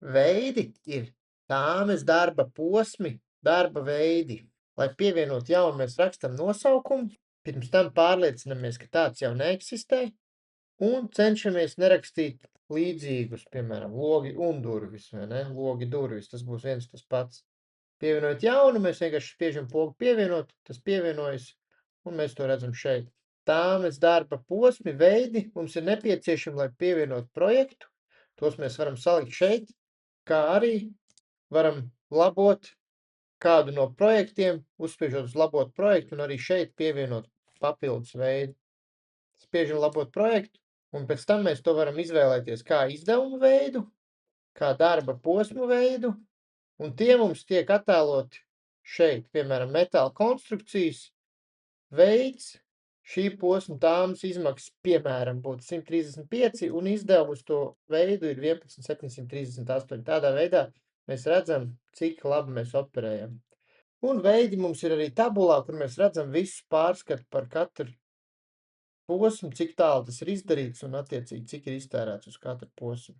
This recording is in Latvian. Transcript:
veidi ir tāmes darba posmi, darba veidi. Lai pievienot jaunu, mēs rakstam nosaukumu, pirms tam pārliecinamies, ka tāds jau neeksistē, un cenšamies nerakstīt līdzīgus, piemēram, logi un durvis, vai ne? Logi, durvis, tas būs viens tas pats. Pievienojot jaunu, mēs vienkārši spiežam pogu pievienot, tas pievienojas, un mēs to redzam šeit. Tāmes darba posmi, veidi mums ir nepieciešami, lai pievienot projektu. Tos mēs varam salikt šeit, kā arī varam labot kādu no projektiem, uzspiežot uz labot projektu, un arī šeit pievienot papildus veidu. Spiežam labot projektu, un pēc tam mēs to varam izvēlēties kā izdevumu veidu, kā darba posmu veidu, un tie mums tiek attēloti šeit, piemēram, metāla konstrukcijas veids. Šī posma tāmas izmaksas, piemēram, būtu 135, un izdevums to veidu ir 11,738. Tādā veidā mēs redzam, cik labi mēs operējam. Un veidi mums ir arī tabulā, kur mēs redzam visu pārskatu par katru posmu, cik tālu tas ir izdarīts un attiecīgi, cik ir iztērēts uz katru posmu.